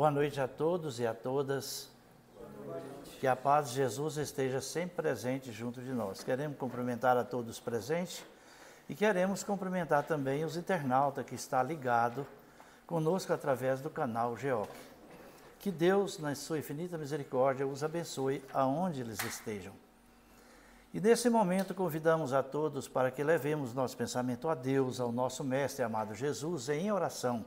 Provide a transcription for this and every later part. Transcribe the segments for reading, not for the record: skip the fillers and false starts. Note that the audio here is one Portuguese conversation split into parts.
Boa noite a todos e a todas. Que a paz de Jesus esteja sempre presente junto de nós. Queremos cumprimentar a todos presentes e queremos cumprimentar também os internautas que está ligado conosco através do canal GEOC. Que Deus, na sua infinita misericórdia, os abençoe aonde eles estejam. E nesse momento convidamos a todos para que levemos nosso pensamento a Deus, ao nosso Mestre amado Jesus, em oração.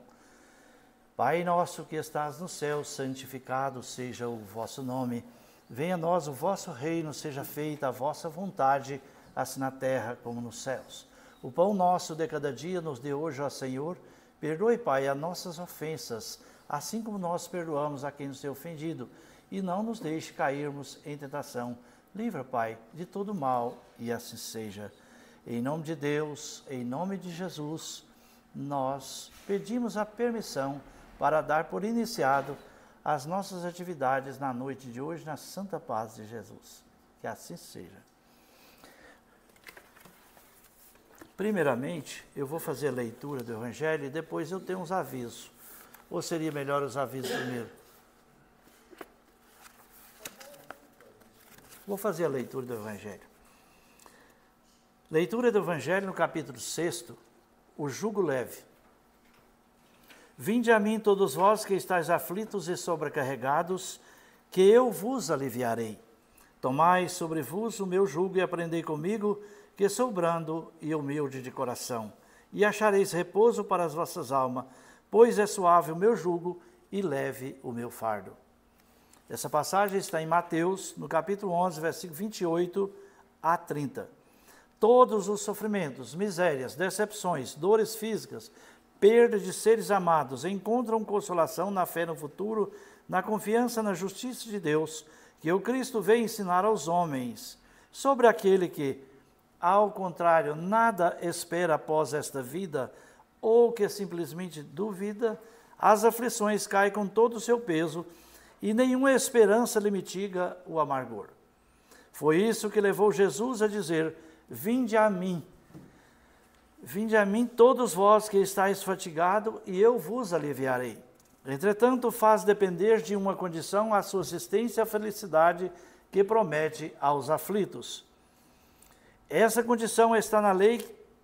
Pai nosso que estás no céu, santificado seja o vosso nome. Venha a nós o vosso reino, seja feita a vossa vontade, assim na terra como nos céus. O pão nosso de cada dia nos dê hoje, ó Senhor. Perdoe, Pai, as nossas ofensas, assim como nós perdoamos a quem nos tem ofendido. E não nos deixe cairmos em tentação. Livra, Pai, de todo mal, e assim seja. Em nome de Deus, em nome de Jesus, nós pedimos a permissão para dar por iniciado as nossas atividades na noite de hoje, na santa paz de Jesus. Que assim seja. Primeiramente, eu vou fazer a leitura do Evangelho e depois eu tenho uns avisos. Ou seria melhor os avisos primeiro? Vou fazer a leitura do Evangelho. Leitura do Evangelho no capítulo 6, o jugo leve. Vinde a mim todos vós que estáis aflitos e sobrecarregados, que eu vos aliviarei. Tomai sobre vos o meu jugo e aprendei comigo, que sou brando e humilde de coração, e achareis repouso para as vossas almas, pois é suave o meu jugo e leve o meu fardo. Essa passagem está em Mateus, no capítulo 11, versículo 28 a 30. Todos os sofrimentos, misérias, decepções, dores físicas, perda de seres amados, encontram consolação na fé no futuro, na confiança na justiça de Deus, que o Cristo veio ensinar aos homens, sobre aquele que, ao contrário, nada espera após esta vida, ou que simplesmente duvida, as aflições caem com todo o seu peso, e nenhuma esperança lhe mitiga o amargor. Foi isso que levou Jesus a dizer: vinde a mim todos vós que estáis fatigados, e eu vos aliviarei. Entretanto, faz depender de uma condição a sua assistência e a felicidade que promete aos aflitos. Essa condição está na lei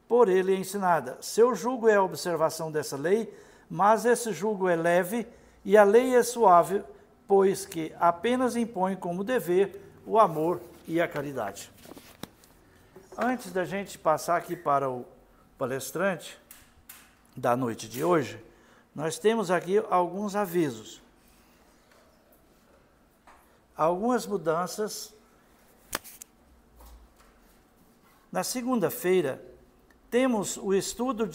por ele ensinada. Seu jugo é a observação dessa lei, mas esse jugo é leve e a lei é suave, pois que apenas impõe como dever o amor e a caridade. Antes da gente passar aqui para o palestrante da noite de hoje, nós temos aqui alguns avisos. Algumas mudanças. Na segunda-feira, temos o estudo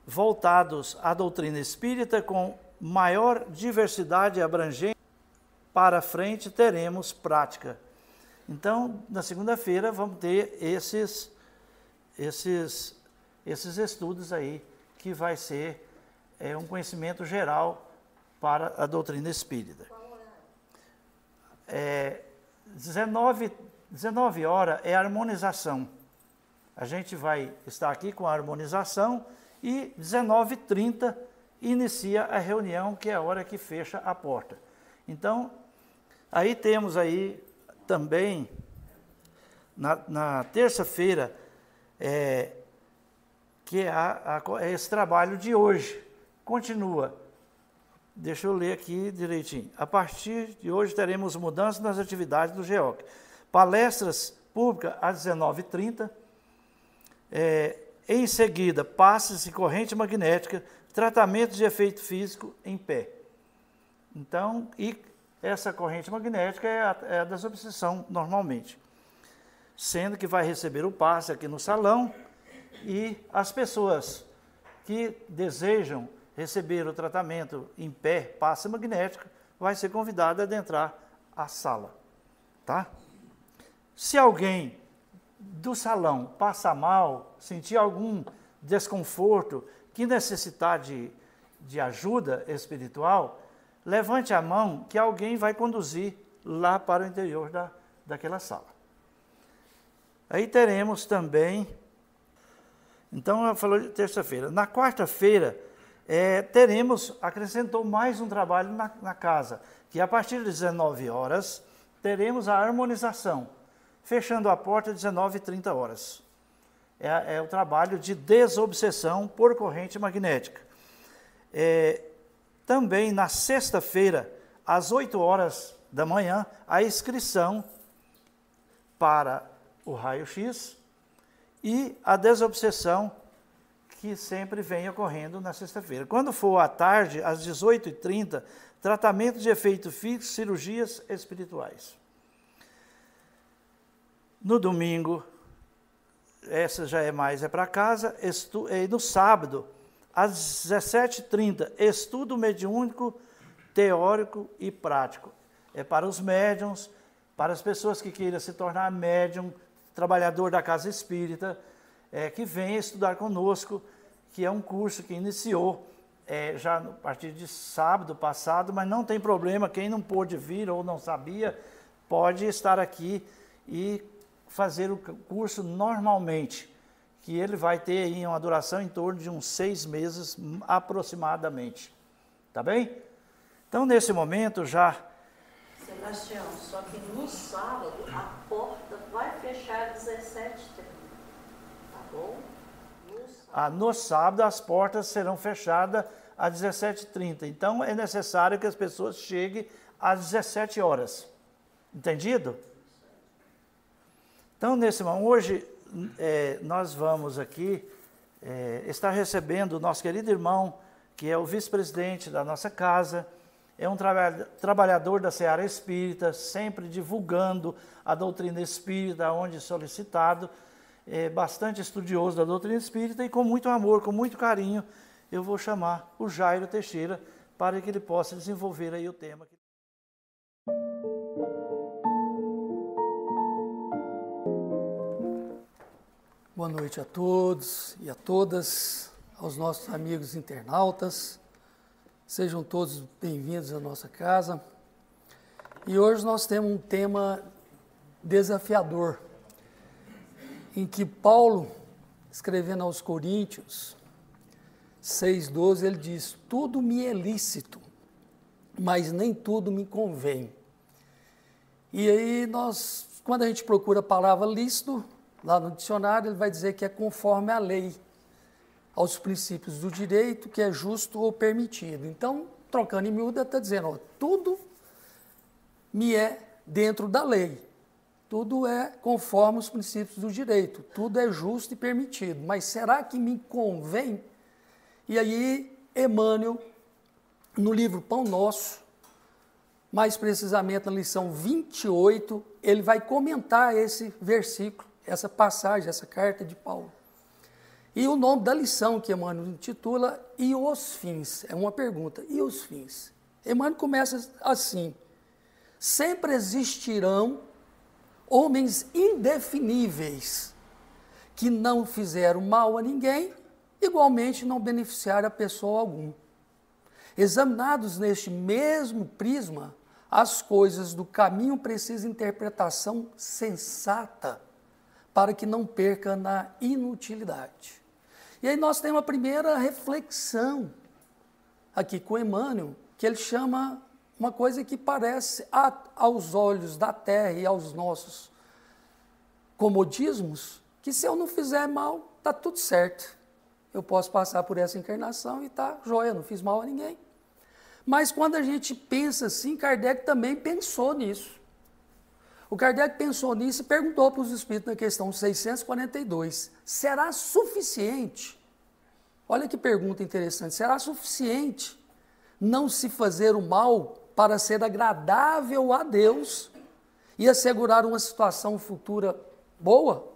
voltados à doutrina espírita com maior diversidade e abrangência. Para frente teremos prática. Então, na segunda-feira, vamos ter esses estudos aí, que vai ser um conhecimento geral para a doutrina espírita. 19 horas é a harmonização. A gente vai estar aqui com a harmonização e 19h30 inicia a reunião, que é a hora que fecha a porta. Então, aí temos aí também, na terça-feira, que é esse trabalho de hoje. Continua. Deixa eu ler aqui direitinho. A partir de hoje teremos mudanças nas atividades do GEOC. Palestras públicas às 19h30. Em seguida, passes e corrente magnética, tratamento de efeito físico em pé. Então, e essa corrente magnética é a desobsessão normalmente. Sendo que vai receber o passe aqui no salão, e as pessoas que desejam receber o tratamento em pé, passe magnético, vai ser convidada a adentrar a sala, tá? Se alguém do salão passar mal, sentir algum desconforto, que necessitar de ajuda espiritual, levante a mão que alguém vai conduzir lá para o interior daquela sala. Aí teremos também, então eu falei de terça-feira. Na quarta-feira acrescentou mais um trabalho na casa, que a partir das 19 horas teremos a harmonização, fechando a porta às 19h30. É o trabalho de desobsessão por corrente magnética. Também na sexta-feira, às 8h da manhã, a inscrição para o raio-x e a desobsessão, que sempre vem ocorrendo na sexta-feira. Quando for à tarde, às 18h30, tratamento de efeito fixo, cirurgias espirituais. No domingo, essa já é mais para casa, e no sábado, às 17h30, estudo mediúnico, teórico e prático. É para os médiuns, para as pessoas que queiram se tornar médium, trabalhador da casa espírita, que venha estudar conosco, que é um curso que iniciou já a partir de sábado passado, mas não tem problema, quem não pôde vir ou não sabia, pode estar aqui e fazer o curso normalmente, que ele vai ter aí uma duração em torno de uns 6 meses aproximadamente. Tá bem? Então, nesse momento já... Sebastião, só que no sábado a porta vai fechar às 17h30, tá bom? No sábado as portas serão fechadas às 17h30, então é necessário que as pessoas cheguem às 17h. Entendido? Então, nesse momento, hoje nós vamos aqui estar recebendo o nosso querido irmão, que é o vice-presidente da nossa casa, é um trabalhador da Seara Espírita, sempre divulgando a doutrina espírita, onde solicitado, bastante estudioso da doutrina espírita, e com muito amor, com muito carinho, eu vou chamar o Jairo Teixeira para que ele possa desenvolver aí o tema. Boa noite a todos e a todas, aos nossos amigos internautas. Sejam todos bem-vindos à nossa casa. E hoje nós temos um tema desafiador, em que Paulo, escrevendo aos Coríntios 6,12, ele diz: tudo me é lícito, mas nem tudo me convém. E aí quando a gente procura a palavra lícito, lá no dicionário, ele vai dizer que é conforme a lei, aos princípios do direito, que é justo ou permitido. Então, trocando em miúdo, está dizendo, tudo me é dentro da lei, tudo é conforme os princípios do direito, tudo é justo e permitido, mas será que me convém? E aí, Emmanuel, no livro Pão Nosso, mais precisamente na lição 28, ele vai comentar esse versículo, essa passagem, essa carta de Paulo. E o nome da lição que Emmanuel intitula E os fins? É uma pergunta, e os fins? Emmanuel começa assim: sempre existirão homens indefiníveis que não fizeram mal a ninguém, igualmente não beneficiaram a pessoa alguma. Examinados neste mesmo prisma, as coisas do caminho precisam interpretação sensata, para que não perca na inutilidade. E aí nós temos a primeira reflexão aqui com Emmanuel, que ele chama uma coisa que parece, aos olhos da terra e aos nossos comodismos, que se eu não fizer mal, está tudo certo. Eu posso passar por essa encarnação e está joia, não fiz mal a ninguém. Mas quando a gente pensa assim, Kardec também pensou nisso. O Kardec pensou nisso e perguntou para os espíritos na questão 642, será suficiente, olha que pergunta interessante, será suficiente não se fazer o mal para ser agradável a Deus e assegurar uma situação futura boa?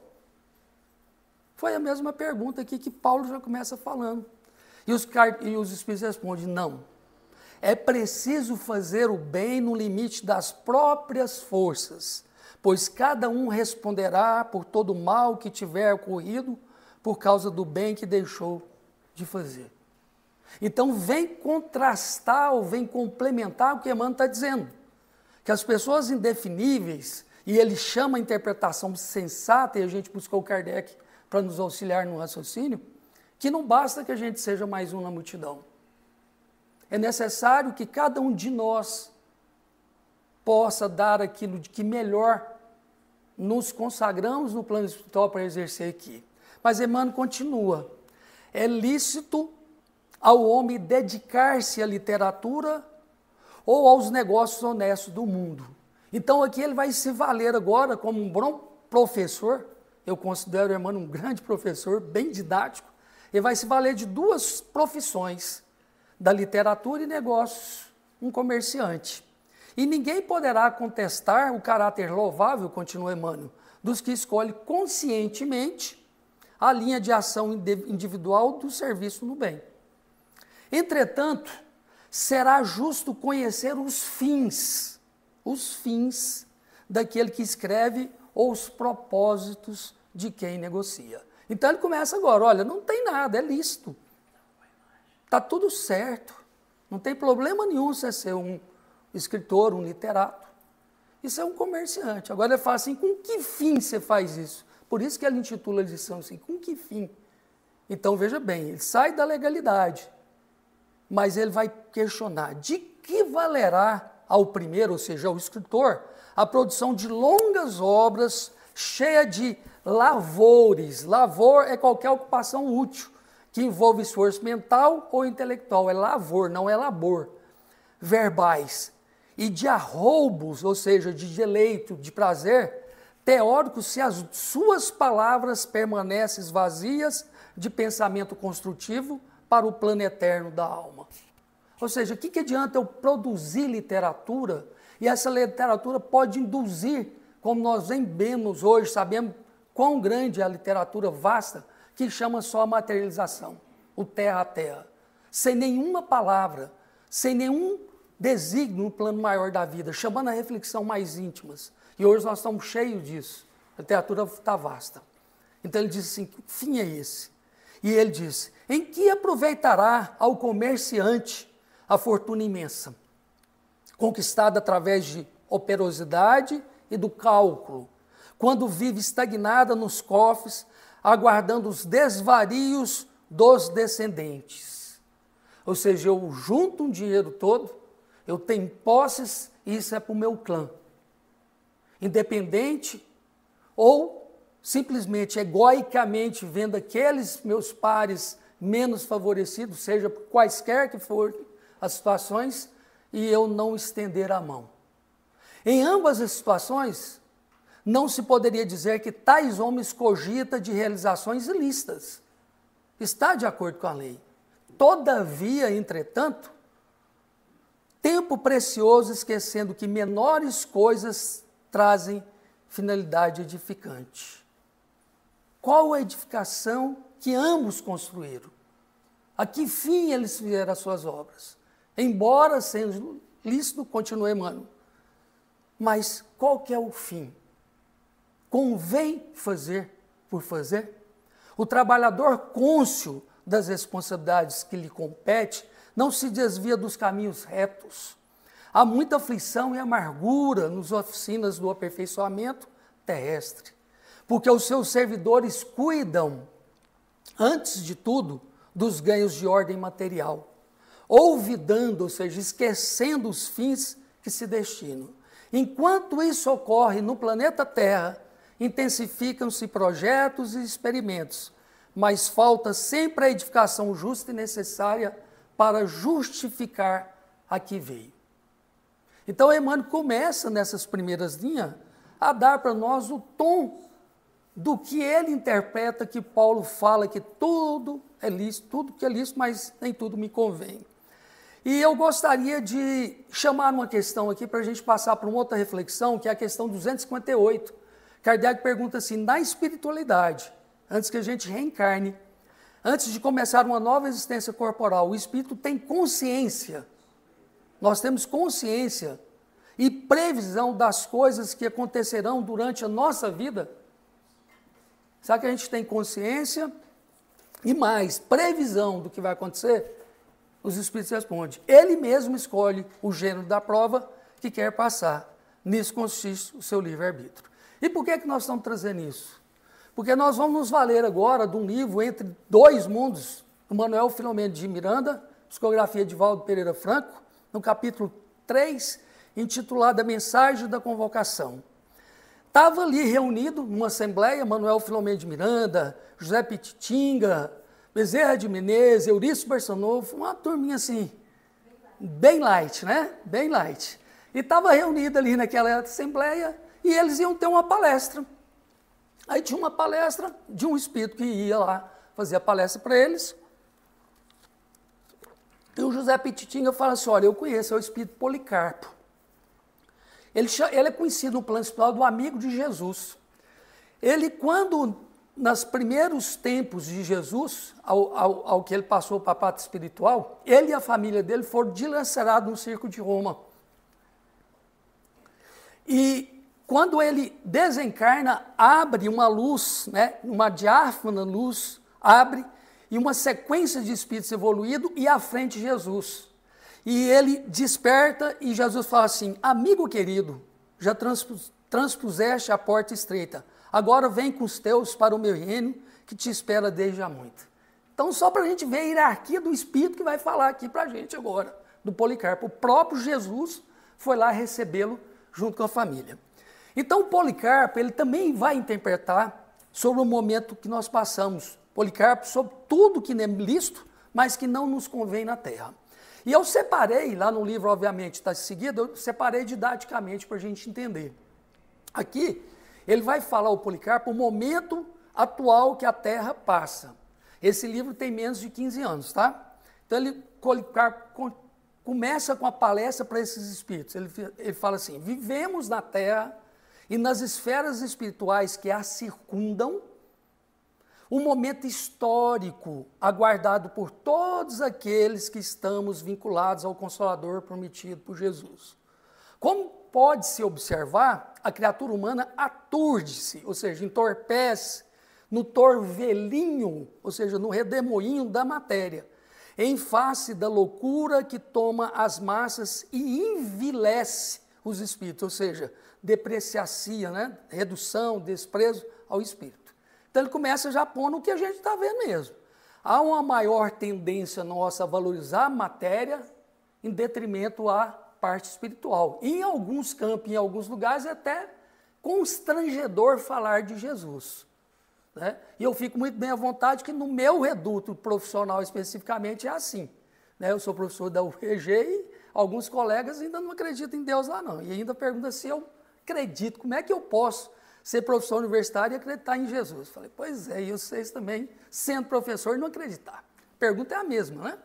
Foi a mesma pergunta aqui que Paulo já começa falando. E os espíritos respondem, não. É preciso fazer o bem no limite das próprias forças, pois cada um responderá por todo o mal que tiver ocorrido por causa do bem que deixou de fazer. Então vem contrastar ou vem complementar o que Emmanuel está dizendo, que as pessoas indefiníveis, e ele chama a interpretação sensata, e a gente buscou o Kardec para nos auxiliar no raciocínio, que não basta que a gente seja mais um na multidão. é necessário que cada um de nós possa dar aquilo de que melhor nos consagramos no plano espiritual para exercer aqui. Mas Emmanuel continua, é lícito ao homem dedicar-se à literatura ou aos negócios honestos do mundo. Então aqui ele vai se valer agora como um bom professor, eu considero o Emmanuel um grande professor, bem didático, ele vai se valer de duas profissões, da literatura e negócios, um comerciante. E ninguém poderá contestar o caráter louvável, continua Emmanuel, dos que escolhem conscientemente a linha de ação individual do serviço no bem. Entretanto, será justo conhecer os fins daquele que escreve ou os propósitos de quem negocia. Então ele começa agora, olha, não tem nada, é lícito. Está tudo certo. Não tem problema nenhum você ser um escritor, um literato. Isso é um comerciante. Agora ele fala assim, com que fim você faz isso? Por isso que ele intitula a lição assim, com que fim? Então veja bem, ele sai da legalidade, mas ele vai questionar de que valerá ao primeiro, ou seja, ao escritor, a produção de longas obras cheia de lavores. Lavor é qualquer ocupação útil que envolve esforço mental ou intelectual. É lavor, não é labor. Verbais. E de arroubos, ou seja, de deleito, de prazer, teóricos, se as suas palavras permanecem vazias de pensamento construtivo para o plano eterno da alma. Ou seja, o que adianta eu produzir literatura e essa literatura pode induzir, como nós vemos hoje, sabemos quão grande é a literatura vasta, que chama só a materialização, o terra a terra, sem nenhuma palavra, sem nenhum desígnio no plano maior da vida, chamando a reflexão mais íntimas. E hoje nós estamos cheios disso, a literatura está vasta. Então ele diz assim, que fim é esse? E ele diz, em que aproveitará ao comerciante a fortuna imensa, conquistada através de operosidade e do cálculo, quando vive estagnada nos cofres, aguardando os desvarios dos descendentes. Ou seja, eu junto um dinheiro todo, eu tenho posses e isso é para o meu clã. Independente ou simplesmente egoicamente vendo aqueles meus pares menos favorecidos, seja por quaisquer que forem as situações, e eu não estender a mão. Em ambas as situações, não se poderia dizer que tais homens cogitam de realizações ilícitas. Está de acordo com a lei. Todavia, entretanto, tempo precioso esquecendo que menores coisas trazem finalidade edificante. Qual a edificação que ambos construíram? A que fim eles fizeram as suas obras? Embora sendo lícito, continua Emmanuel. Mas qual que é o fim? Convém fazer por fazer? O trabalhador cônscio das responsabilidades que lhe compete não se desvia dos caminhos retos. Há muita aflição e amargura nas oficinas do aperfeiçoamento terrestre, porque os seus servidores cuidam, antes de tudo, dos ganhos de ordem material, olvidando, ou seja, esquecendo os fins que se destinam. Enquanto isso ocorre no planeta Terra, intensificam-se projetos e experimentos, mas falta sempre a edificação justa e necessária para justificar a que veio. Então, Emmanuel começa nessas primeiras linhas a dar para nós o tom do que ele interpreta, que Paulo fala que tudo é lícito, tudo que é lícito, mas nem tudo me convém. E eu gostaria de chamar uma questão aqui para a gente passar para uma outra reflexão, que é a questão 258. Kardec pergunta assim, na espiritualidade, antes que a gente reencarne, antes de começar uma nova existência corporal, o espírito tem consciência, nós temos consciência e previsão das coisas que acontecerão durante a nossa vida? Será que a gente tem consciência e mais, previsão do que vai acontecer? Os espíritos respondem, ele mesmo escolhe o gênero da prova que quer passar. Nisso consiste o seu livre-arbítrio. E por que nós estamos trazendo isso? Porque nós vamos nos valer agora de um livro Entre Dois Mundos, do Manuel Filomeno de Miranda, psicografia de Valdo Pereira Franco, no capítulo 3, intitulado A Mensagem da Convocação. Estava ali reunido numa assembleia, Manuel Filomeno de Miranda, José Pititinga, Bezerra de Menezes, Eurício Barçanufo, uma turminha assim, bem light, né? Bem light. E estava reunido ali naquela assembleia e eles iam ter uma palestra. Aí tinha uma palestra de um espírito que ia lá fazer a palestra para eles. E o José Pititinga fala assim, olha, eu conheço, é o espírito Policarpo. Ele é conhecido no plano espiritual do amigo de Jesus. Ele, quando, nos primeiros tempos de Jesus, ao que ele passou para a pátria espiritual, ele e a família dele foram dilacerados no circo de Roma. E quando ele desencarna, abre uma luz, né, uma diáfana luz, abre, e uma sequência de espíritos evoluídos, e à frente Jesus. E ele desperta e Jesus fala assim, amigo querido, já transpuseste a porta estreita, agora vem com os teus para o meu reino, que te espera desde há muito. Então, só para a gente ver a hierarquia do espírito que vai falar aqui para a gente agora, do Policarpo. O próprio Jesus foi lá recebê-lo junto com a família. Então, o Policarpo, ele também vai interpretar sobre o momento que nós passamos. Policarpo, sobre tudo que é lícito, mas que não nos convém na Terra. E eu separei, lá no livro, obviamente, está seguido, eu separei didaticamente para a gente entender. Aqui, ele vai falar, o Policarpo, o momento atual que a Terra passa. Esse livro tem menos de 15 anos, tá? Então, Policarpo começa com a palestra para esses espíritos. Ele fala assim, vivemos na Terra e nas esferas espirituais que a circundam, um momento histórico aguardado por todos aqueles que estamos vinculados ao Consolador prometido por Jesus. Como pode-se observar, a criatura humana aturde-se, ou seja, entorpece no torvelinho, ou seja, no redemoinho da matéria, em face da loucura que toma as massas e envilece os espíritos, ou seja, depreciacia, né? Redução, desprezo ao espírito. Então ele começa já pondo o que a gente está vendo mesmo. Há uma maior tendência nossa a valorizar a matéria em detrimento à parte espiritual. Em alguns campos, em alguns lugares, é até constrangedor falar de Jesus. Né? E eu fico muito bem à vontade que no meu reduto profissional especificamente é assim. Né? Eu sou professor da UFG e alguns colegas ainda não acreditam em Deus lá não. E ainda perguntam se eu acredito, como é que eu posso ser professor universitário e acreditar em Jesus? Falei, pois é, e vocês também, sendo professor, não acreditar. A pergunta é a mesma, né?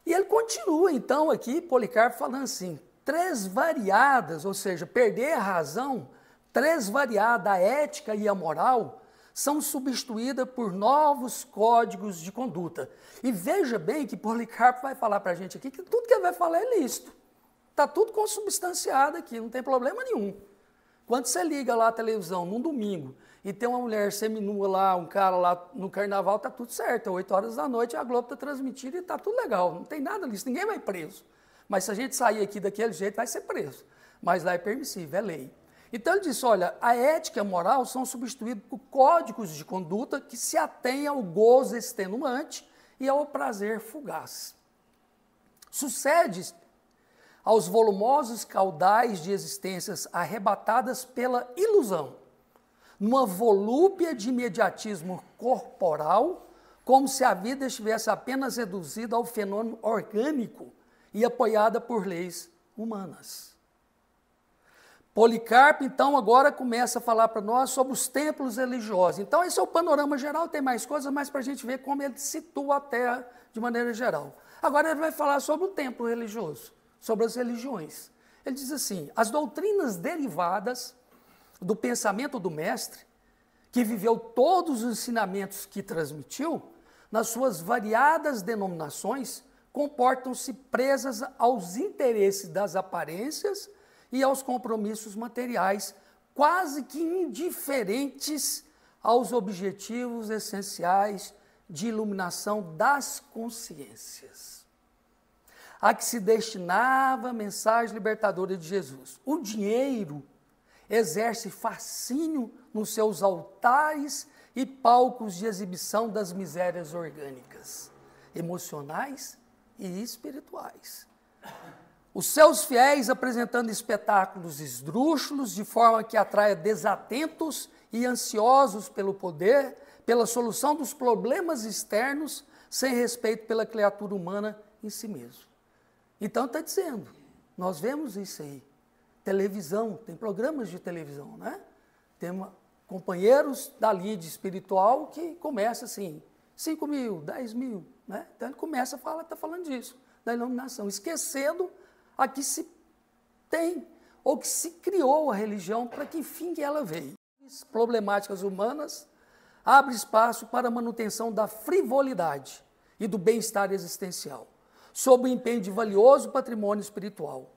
E ele continua, então, aqui, Policarpo, falando assim, três variadas, ou seja, perder a razão, três variadas, a ética e a moral, são substituídas por novos códigos de conduta. E veja bem que Policarpo vai falar para a gente aqui que tudo que ele vai falar é lícito. Está tudo consubstanciado aqui, não tem problema nenhum. Quando você liga lá a televisão num domingo e tem uma mulher seminua lá, um cara lá no carnaval, está tudo certo. 8 horas da noite a Globo está transmitindo e está tudo legal. Não tem nada disso, ninguém vai preso. Mas se a gente sair aqui daquele jeito, vai ser preso. Mas lá é permissível, é lei. Então ele disse, olha, a ética e a moral são substituídos por códigos de conduta que se atêm ao gozo extenuante e ao prazer fugaz. Sucede aos volumosos caudais de existências arrebatadas pela ilusão, numa volúpia de imediatismo corporal, como se a vida estivesse apenas reduzida ao fenômeno orgânico e apoiada por leis humanas. Policarpo, então, agora começa a falar para nós sobre os templos religiosos. Então, esse é o panorama geral, tem mais coisas, mas para a gente ver como ele situa a Terra de maneira geral. Agora ele vai falar sobre o templo religioso, sobre as religiões. Ele diz assim, as doutrinas derivadas do pensamento do mestre, que viveu todos os ensinamentos que transmitiu, nas suas variadas denominações, comportam-se presas aos interesses das aparências e aos compromissos materiais, quase que indiferentes aos objetivos essenciais de iluminação das consciências, a que se destinava a mensagem libertadora de Jesus. O dinheiro exerce fascínio nos seus altares e palcos de exibição das misérias orgânicas, emocionais e espirituais. Os seus fiéis apresentando espetáculos esdrúxulos, de forma que atraia desatentos e ansiosos pelo poder, pela solução dos problemas externos, sem respeito pela criatura humana em si mesmo. Então está dizendo, nós vemos isso aí. Televisão, tem programas de televisão, né? Tem companheiros da lide espiritual que começa assim, 5 mil, 10 mil, né? Então ele começa a falar, está falando disso, da iluminação, esquecendo a que se tem, ou que se criou a religião, para que fim que ela veio. As problemáticas humanas abre espaço para a manutenção da frivolidade e do bem-estar existencial, sob o empenho de valioso patrimônio espiritual.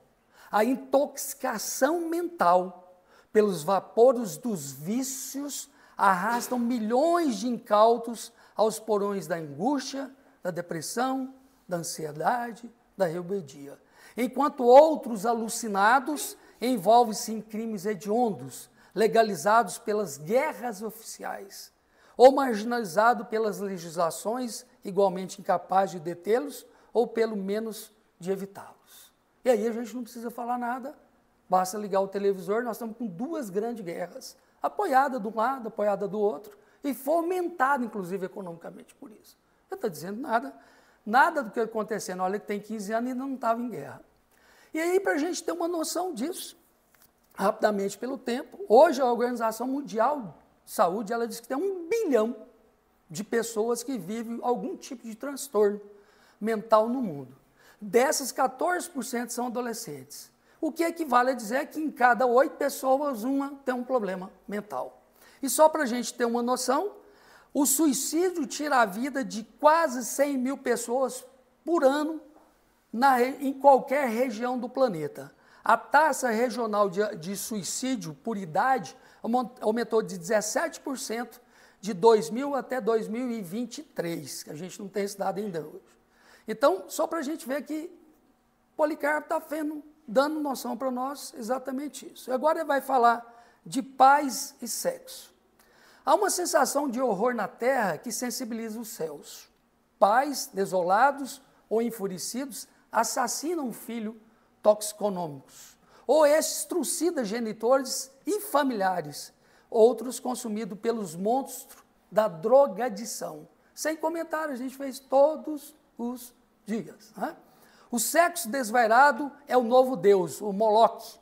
A intoxicação mental pelos vapores dos vícios arrastam milhões de incautos aos porões da angústia, da depressão, da ansiedade, da rebeldia. Enquanto outros alucinados envolvem-se em crimes hediondos, legalizados pelas guerras oficiais, ou marginalizados pelas legislações igualmente incapazes de detê-los, ou pelo menos de evitá-los. E aí a gente não precisa falar nada, basta ligar o televisor, nós estamos com 2 grandes guerras, apoiada de um lado, apoiada do outro, e fomentada, inclusive, economicamente por isso. Eu estou dizendo nada do que acontecendo, olha que tem 15 anos e ainda não estava em guerra. E aí, para a gente ter uma noção disso, rapidamente pelo tempo, hoje a Organização Mundial de Saúde, ela diz que tem 1 bilhão de pessoas que vivem algum tipo de transtorno mental no mundo. Dessas, 14% são adolescentes. O que equivale a dizer que em cada 8 pessoas, uma tem um problema mental. E só para a gente ter uma noção, o suicídio tira a vida de quase 100 mil pessoas por ano em qualquer região do planeta. A taxa regional de suicídio por idade aumentou de 17% de 2000 até 2023, que a gente não tem esse dado ainda hoje. Então, só para a gente ver que Policarpo está dando noção para nós exatamente isso. Agora ele vai falar de paz e sexo. Há uma sensação de horror na terra que sensibiliza os céus. Pais desolados ou enfurecidos assassinam filhos toxiconômicos, ou estes trucidam genitores e familiares, outros consumidos pelos monstros da drogadição. Sem comentário, a gente fez todos os dias. Né? O sexo desvairado é o novo Deus, o Moloque,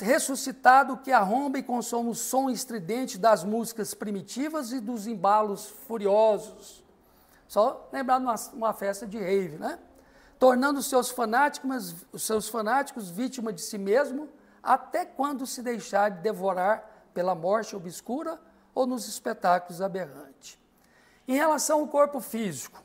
ressuscitado que arromba e consome o som estridente das músicas primitivas e dos embalos furiosos. Só lembrar uma festa de rave, né? Tornando os seus fanáticos vítimas de si mesmo, até quando se deixar de devorar pela morte obscura ou nos espetáculos aberrantes. Em relação ao corpo físico,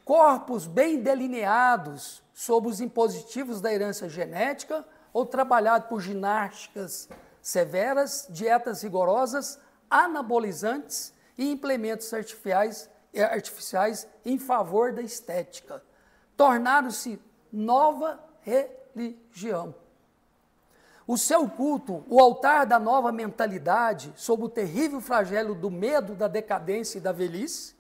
corpos bem delineados sob os impositivos da herança genética ou trabalhado por ginásticas severas, dietas rigorosas, anabolizantes e implementos artificiais em favor da estética. Tornaram-se nova religião. O seu culto, o altar da nova mentalidade, sob o terrível flagelo do medo, da decadência e da velhice,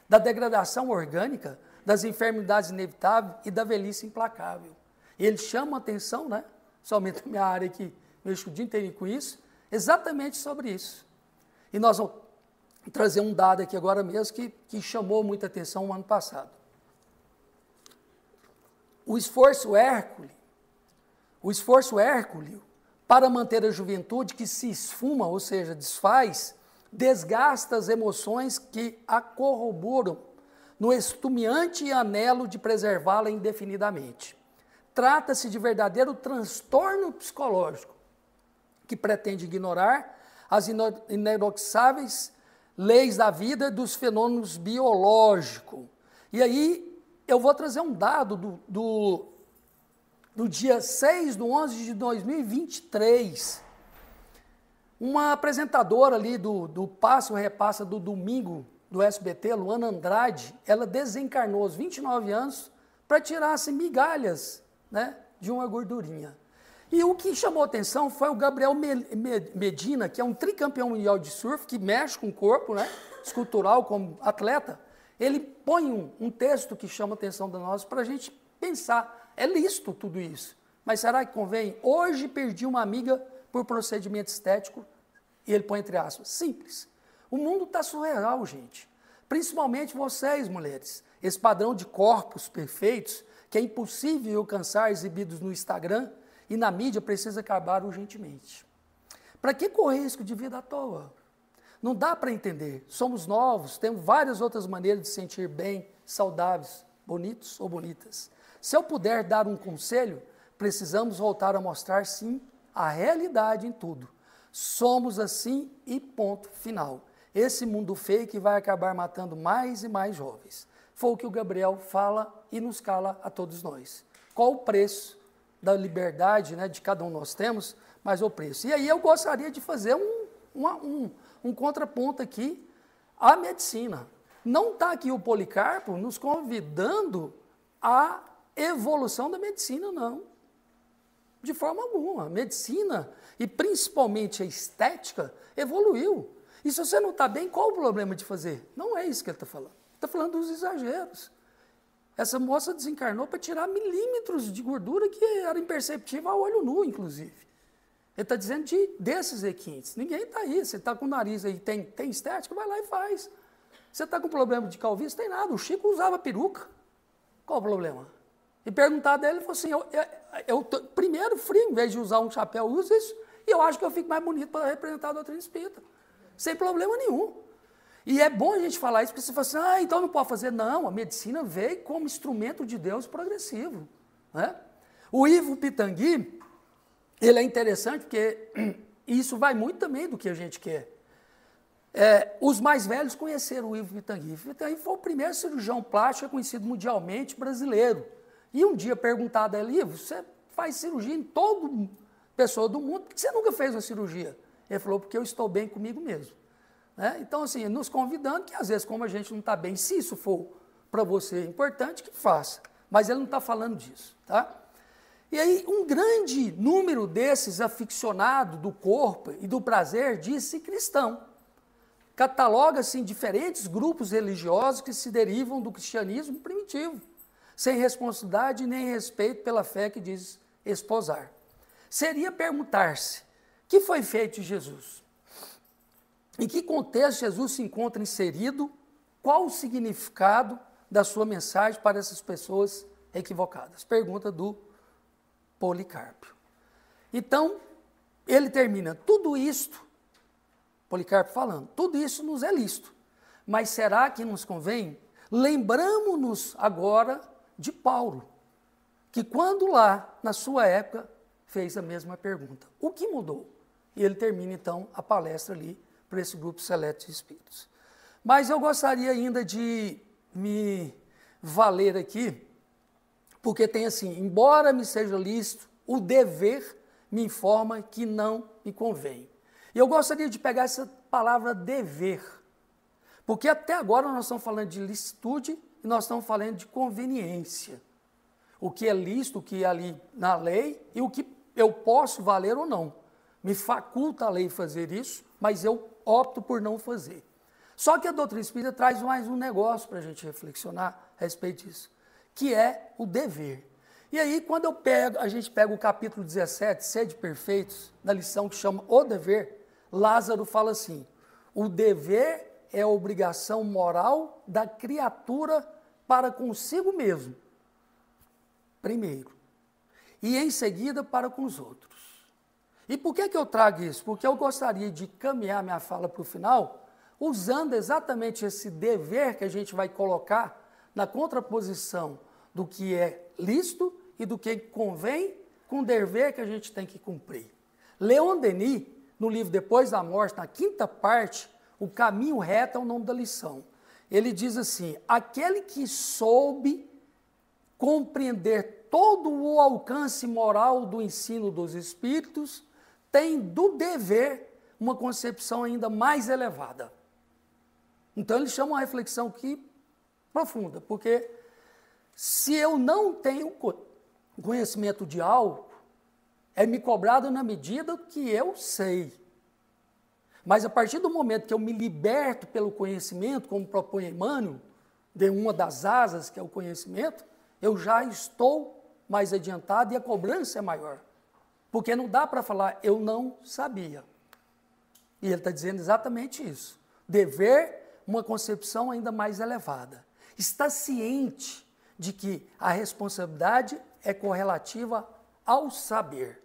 da degradação orgânica, das enfermidades inevitáveis e da velhice implacável. E ele chama a atenção, né? Somente a minha área que mexo o dia inteiro com isso, exatamente sobre isso. E nós vamos trazer um dado aqui agora mesmo que chamou muita atenção no ano passado. O esforço hércules para manter a juventude que se esfuma, ou seja, desfaz, desgasta as emoções que a corroboram no estumeante anelo de preservá-la indefinidamente. Trata-se de verdadeiro transtorno psicológico que pretende ignorar as inexoráveis leis da vida e dos fenômenos biológicos. E aí eu vou trazer um dado do dia 6/11 de 2023. Uma apresentadora ali do Passa ou Repassa do domingo do SBT, Luana Andrade, ela desencarnou aos 29 anos para tirar-se migalhas, né, de uma gordurinha. E o que chamou atenção foi o Gabriel Medina, que é um tricampeão mundial de surf, que mexe com o corpo, né, escultural como atleta. ele põe um texto que chama a atenção de nós para a gente pensar. É lícito tudo isso, mas será que convém? Hoje perdi uma amiga por procedimento estético, e ele põe entre aspas, simples. O mundo está surreal, gente. Principalmente vocês, mulheres. Esse padrão de corpos perfeitos, que é impossível alcançar, exibidos no Instagram e na mídia, precisa acabar urgentemente. Para que correr risco de vida à toa? Não dá para entender. Somos novos, temos várias outras maneiras de se sentir bem, saudáveis, bonitos ou bonitas. Se eu puder dar um conselho, precisamos voltar a mostrar, sim, a realidade em tudo. Somos assim e ponto final. Esse mundo fake vai acabar matando mais e mais jovens. Foi o que o Gabriel fala e nos cala a todos nós. Qual o preço da liberdade, né, de cada um nós temos, mas o preço. E aí eu gostaria de fazer um contraponto aqui à medicina. Não está aqui o Policarpo nos convidando à evolução da medicina, não. De forma alguma. A medicina, e principalmente a estética, evoluiu. E se você não está bem, qual o problema de fazer? Não é isso que ele está falando. Ele está falando dos exageros. Essa moça desencarnou para tirar milímetros de gordura que era imperceptível a olho nu, inclusive. Ele está dizendo desses requintes. Ninguém está aí. Você está com o nariz aí, tem estética, vai lá e faz. Você está com problema de calvície, tem nada. O Chico usava peruca. Qual o problema? E perguntar dele, ele falou assim, eu primeiro frio, em vez de usar um chapéu, eu uso isso, e eu acho que eu fico mais bonito para representar a doutrina espírita. Sem problema nenhum. E é bom a gente falar isso, porque você fala assim, então não pode fazer. Não, a medicina veio como instrumento de Deus progressivo. Né? O Ivo Pitangui, ele é interessante, porque isso vai muito também do que a gente quer. Os mais velhos conheceram o Ivo Pitangui. O Pitangui foi o primeiro cirurgião plástico conhecido mundialmente brasileiro. E um dia perguntado a ele, Ivo, você faz cirurgia em toda pessoa do mundo, por que você nunca fez uma cirurgia? Ele falou, porque eu estou bem comigo mesmo. Né? Então, assim, nos convidando que às vezes, como a gente não está bem, se isso for para você importante, que faça. Mas ele não está falando disso. Tá? E aí, um grande número desses aficionados do corpo e do prazer diz-se cristão. Cataloga-se diferentes grupos religiosos que se derivam do cristianismo primitivo, sem responsabilidade nem respeito pela fé que diz esposar. Seria perguntar-se, o que foi feito de Jesus? Em que contexto Jesus se encontra inserido? Qual o significado da sua mensagem para essas pessoas equivocadas? Pergunta do Policarpo. Então, ele termina, tudo isto, Policarpo falando, tudo isso nos é lícito, mas será que nos convém? Lembramos-nos agora de Paulo, que quando lá, na sua época, fez a mesma pergunta. O que mudou? E ele termina, então, a palestra ali para esse grupo seleto de espíritos. Mas eu gostaria ainda de me valer aqui, porque tem assim, embora me seja lícito, o dever me informa que não me convém. E eu gostaria de pegar essa palavra dever, porque até agora nós estamos falando de licitude e nós estamos falando de conveniência. O que é lícito, o que é ali na lei e o que eu posso valer ou não. Me faculta a lei fazer isso, mas eu opto por não fazer. Só que a doutrina espírita traz mais um negócio para a gente reflexionar a respeito disso, que é o dever. E aí, quando a gente pega o capítulo 17, Sede Perfeitos, na lição que chama O Dever, Lázaro fala assim, o dever é a obrigação moral da criatura para consigo mesmo, primeiro, e em seguida para com os outros. E por que eu trago isso? Porque eu gostaria de caminhar minha fala para o final, usando exatamente esse dever que a gente vai colocar na contraposição do que é lícito e do que convém com o dever que a gente tem que cumprir. Leon Denis, no livro Depois da Morte, na quinta parte, O Caminho Reto é o nome da lição. Ele diz assim, aquele que soube compreender todo o alcance moral do ensino dos espíritos tem do dever uma concepção ainda mais elevada. Então ele chama uma reflexão aqui profunda, porque se eu não tenho conhecimento de algo, é me cobrado na medida que eu sei. Mas a partir do momento que eu me liberto pelo conhecimento, como propõe Emmanuel, de uma das asas, que é o conhecimento, eu já estou mais adiantado e a cobrança é maior. Porque não dá para falar, eu não sabia. E ele está dizendo exatamente isso. Dever uma concepção ainda mais elevada. Está ciente de que a responsabilidade é correlativa ao saber.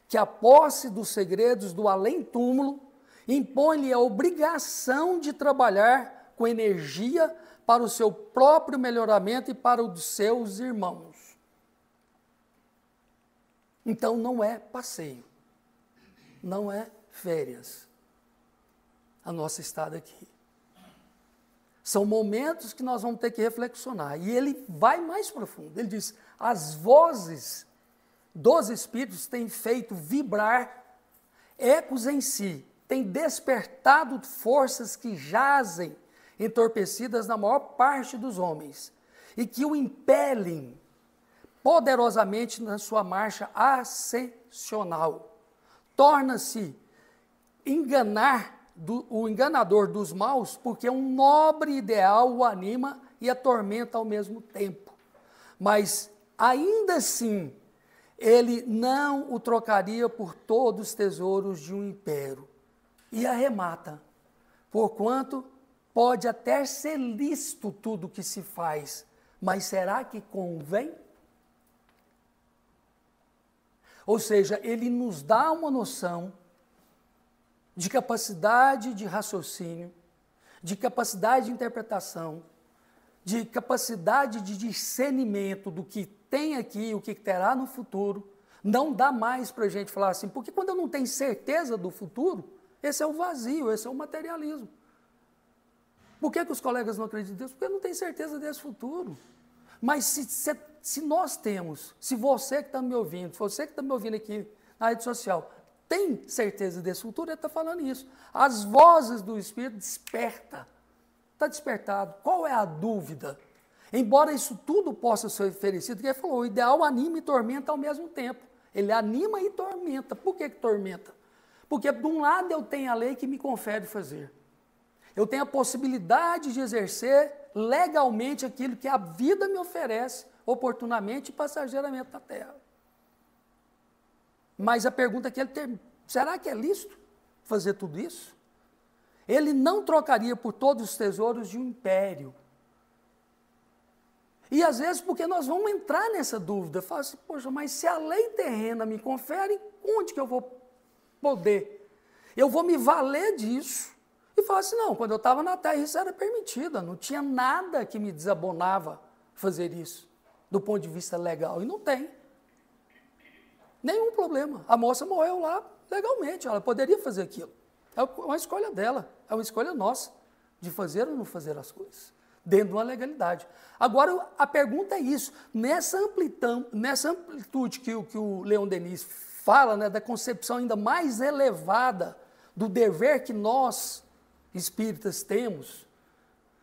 Que a posse dos segredos do além-túmulo impõe-lhe a obrigação de trabalhar com energia para o seu próprio melhoramento e para o dos seus irmãos. Então não é passeio, não é férias, a nossa estada aqui. São momentos que nós vamos ter que reflexionar. E ele vai mais profundo. Ele diz, as vozes dos Espíritos têm feito vibrar ecos em si, têm despertado forças que jazem entorpecidas na maior parte dos homens e que o impelem poderosamente na sua marcha ascensional. Torna-se o enganador dos maus, porque um nobre ideal o anima e atormenta ao mesmo tempo. Mas, ainda assim, ele não o trocaria por todos os tesouros de um império. E arremata, porquanto pode até ser lícito tudo o que se faz, mas será que convém? Ou seja, ele nos dá uma noção de capacidade de raciocínio, de capacidade de interpretação, de capacidade de discernimento do que tem aqui, o que terá no futuro. Não dá mais para a gente falar assim, porque quando eu não tenho certeza do futuro, esse é o vazio, esse é o materialismo. Por que os colegas não acreditam em Deus? Porque eu não tenho certeza desse futuro. Mas se nós temos, se você que está me ouvindo, você que está me ouvindo aqui na rede social, tem certeza desse futuro, ele está falando isso. As vozes do Espírito desperta. Está despertado. Qual é a dúvida? Embora isso tudo possa ser oferecido, que ele falou, o ideal anima e tormenta ao mesmo tempo. Ele anima e tormenta. Por que tormenta? Porque de um lado eu tenho a lei que me confere fazer. Eu tenho a possibilidade de exercer legalmente aquilo que a vida me oferece, oportunamente e passageiramente na terra. Mas a pergunta que ele tem, será que é lícito fazer tudo isso? Ele não trocaria por todos os tesouros de um império. E às vezes porque nós vamos entrar nessa dúvida, fala assim, poxa, mas se a lei terrena me confere, onde que eu vou poder? Eu vou me valer disso. E fala assim, não, quando eu estava na terra isso era permitido, não tinha nada que me desabonava fazer isso, do ponto de vista legal, e não tem. Nenhum problema. A moça morreu lá legalmente, ela poderia fazer aquilo. É uma escolha dela, é uma escolha nossa, de fazer ou não fazer as coisas, dentro de uma legalidade. Agora, a pergunta é isso, nessa amplitude que o Leon Denis fala, né, da concepção ainda mais elevada do dever que nós, espíritas, temos,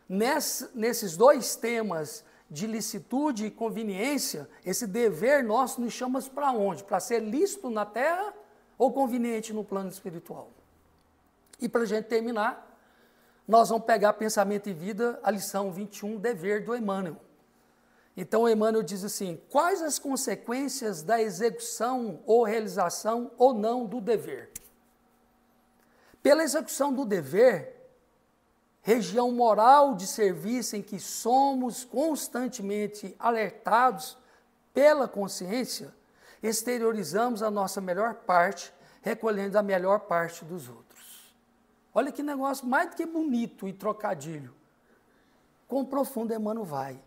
nesses dois temas de licitude e conveniência, esse dever nosso nos chama para onde? Para ser lícito na terra ou conveniente no plano espiritual? E para a gente terminar, nós vamos pegar Pensamento e Vida, a lição 21, dever do Emmanuel. Então, o Emmanuel diz assim, quais as consequências da execução ou realização ou não do dever? Pela execução do dever, região moral de serviço em que somos constantemente alertados pela consciência, exteriorizamos a nossa melhor parte, recolhendo a melhor parte dos outros. Olha que negócio mais do que bonito e trocadilho. Quão profundo Emmanuel vai.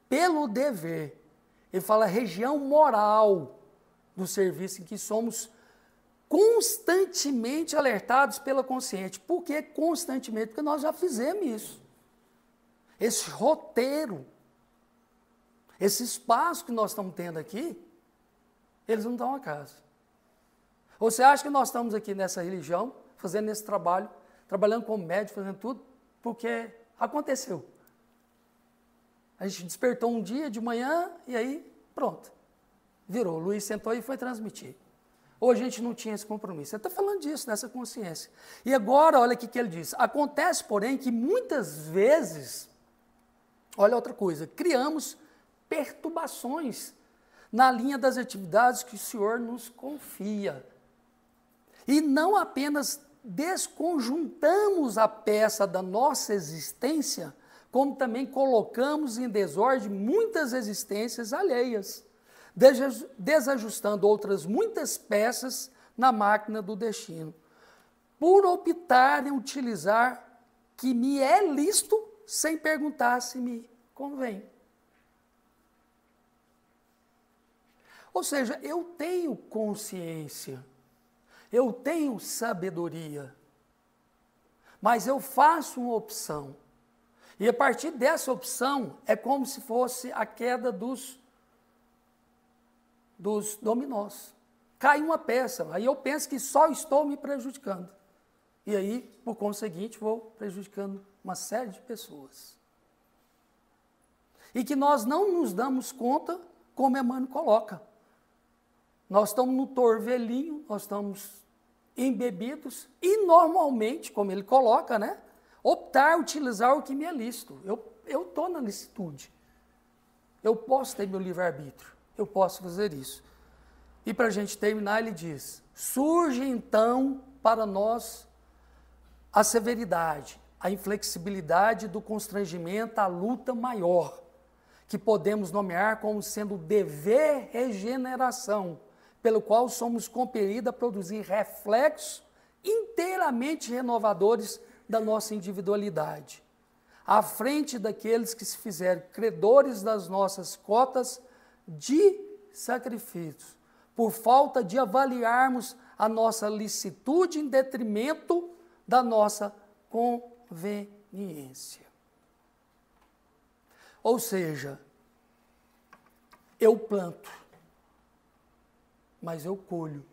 Pelo dever, ele fala região moral do serviço em que somos constantemente alertados pela consciência. Por que constantemente? Porque nós já fizemos isso. Esse roteiro, esse espaço que nós estamos tendo aqui, eles não dão a casa. Ou você acha que nós estamos aqui nessa religião, fazendo esse trabalho, trabalhando como médico, fazendo tudo, porque aconteceu. A gente despertou um dia de manhã e aí, pronto, virou. O Luiz sentou e foi transmitir. Ou a gente não tinha esse compromisso. Ele está falando disso, dessa consciência. E agora, olha o que ele diz. Acontece, porém, que muitas vezes Olha outra coisa, criamos perturbações na linha das atividades que o Senhor nos confia. E não apenas desconjuntamos a peça da nossa existência, como também colocamos em desordem muitas existências alheias, desajustando outras muitas peças na máquina do destino, por optar em utilizar que me é lícito sem perguntar se me convém. Ou seja, eu tenho consciência, eu tenho sabedoria, mas eu faço uma opção. E a partir dessa opção, é como se fosse a queda dos dominós. Cai uma peça, aí eu penso que só estou me prejudicando. E aí, por conseguinte, vou prejudicando uma série de pessoas. E que nós não nos damos conta, como Emmanuel coloca. Nós estamos no torvelinho, nós estamos embebidos e normalmente, como ele coloca, né, optar, utilizar o que me é lícito. Eu estou na licitude. Eu posso ter meu livre-arbítrio. Eu posso fazer isso. E para a gente terminar, ele diz, surge então para nós a severidade, a inflexibilidade do constrangimento, a luta maior, que podemos nomear como sendo o dever regeneração, pelo qual somos compelidos a produzir reflexos inteiramente renovadores da nossa individualidade, à frente daqueles que se fizeram credores das nossas cotas de sacrifícios, por falta de avaliarmos a nossa licitude em detrimento da nossa conveniência. Ou seja, eu planto, mas eu colho.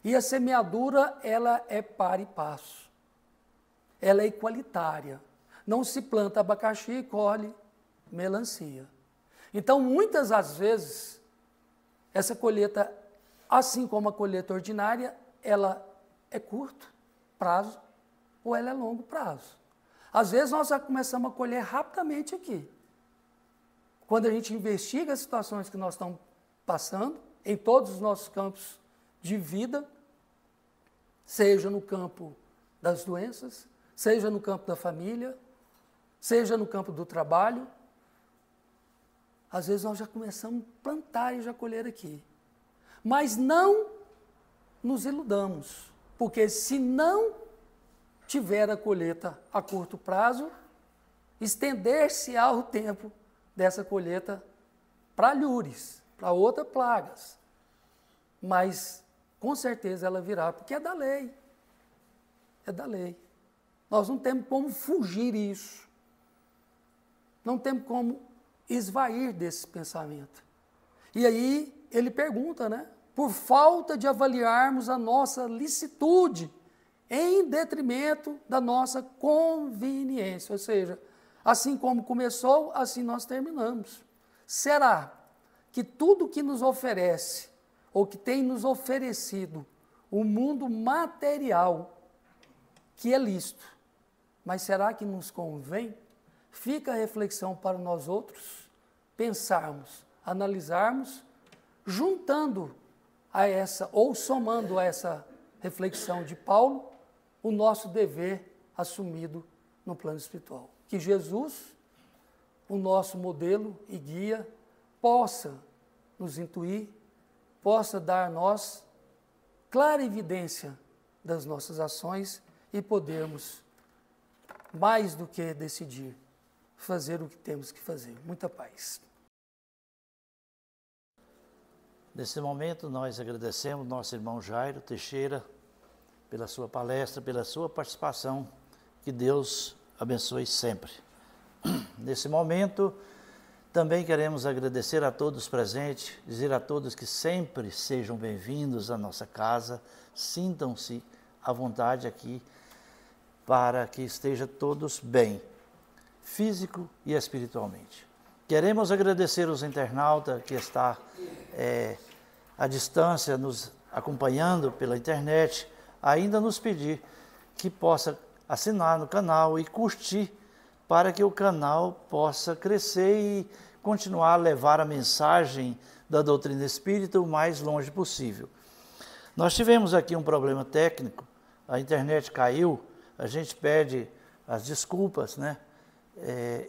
E a semeadura, ela é par e passo. Ela é igualitária. Não se planta abacaxi e colhe melancia. Então, muitas das vezes, essa colheita, assim como a colheita ordinária, ela é curto prazo ou ela é longo prazo. Às vezes, nós já começamos a colher rapidamente aqui. Quando a gente investiga as situações que nós estamos passando, em todos os nossos campos de vida, seja no campo das doenças, seja no campo da família, seja no campo do trabalho, às vezes nós já começamos a plantar e já colher aqui. Mas não nos iludamos, porque se não tiver a colheita a curto prazo, estender-se-á o tempo dessa colheita para alhures, para outras plagas. Mas, com certeza, ela virá, porque é da lei. É da lei. Nós não temos como fugir isso. Não temos como esvair desse pensamento. E aí, ele pergunta, né? Por falta de avaliarmos a nossa licitude em detrimento da nossa conveniência. Ou seja, assim como começou, assim nós terminamos. Será que tudo que nos oferece, ou que tem nos oferecido, o mundo material, que é lícito, mas será que nos convém? Fica a reflexão para nós outros, pensarmos, analisarmos, juntando a essa, ou somando a essa reflexão de Paulo, o nosso dever assumido no plano espiritual. Que Jesus, o nosso modelo e guia, possa nos intuir, possa dar a nós clara evidência das nossas ações e podermos, mais do que decidir, fazer o que temos que fazer. Muita paz. Nesse momento, nós agradecemos nosso irmão Jairo Teixeira pela sua palestra, pela sua participação. Que Deus abençoe sempre. Nesse momento, também queremos agradecer a todos presentes, dizer a todos que sempre sejam bem-vindos à nossa casa, sintam-se à vontade aqui, para que esteja todos bem, físico e espiritualmente. Queremos agradecer os internautas que está à distância, nos acompanhando pela internet, ainda nos pedir que possa assinar no canal e curtir para que o canal possa crescer e continuar a levar a mensagem da doutrina espírita o mais longe possível. Nós tivemos aqui um problema técnico, a internet caiu, a gente pede as desculpas, né?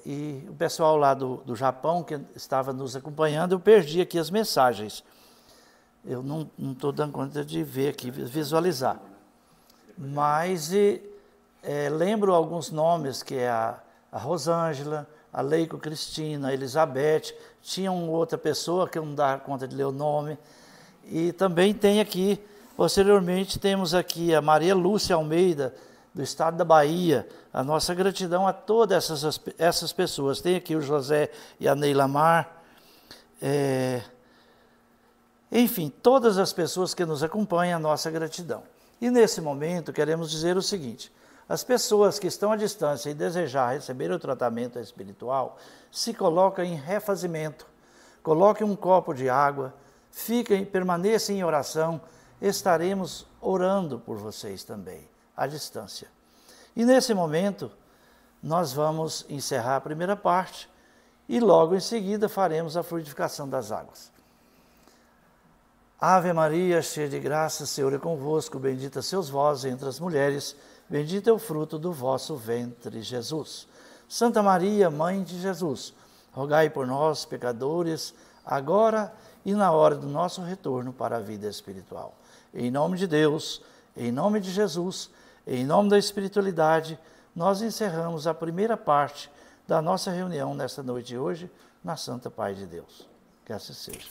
E o pessoal lá do Japão que estava nos acompanhando, eu perdi aqui as mensagens. Eu não estou dando conta de ver aqui, visualizar. Mas lembro alguns nomes, que é a Rosângela, a Leico Cristina, a Elizabeth, tinha uma outra pessoa que eu não dava conta de ler o nome. E também tem aqui, posteriormente, temos aqui a Maria Lúcia Almeida, do estado da Bahia. A nossa gratidão a todas essas pessoas. Tem aqui o José e a Neila Mar. Enfim, todas as pessoas que nos acompanham, a nossa gratidão. E nesse momento queremos dizer o seguinte: as pessoas que estão à distância e desejar receber o tratamento espiritual, se colocam em refazimento, coloquem um copo de água, permaneçam em oração, estaremos orando por vocês também, à distância. E nesse momento, nós vamos encerrar a primeira parte e logo em seguida faremos a fluidificação das águas. Ave Maria, cheia de graça, o Senhor é convosco, bendita sois vós entre as mulheres, bendito é o fruto do vosso ventre, Jesus. Santa Maria, Mãe de Jesus, rogai por nós, pecadores, agora e na hora do nosso retorno para a vida espiritual. Em nome de Deus, em nome de Jesus, em nome da espiritualidade, nós encerramos a primeira parte da nossa reunião nesta noite de hoje, na Santa Paz de Deus. Que assim seja.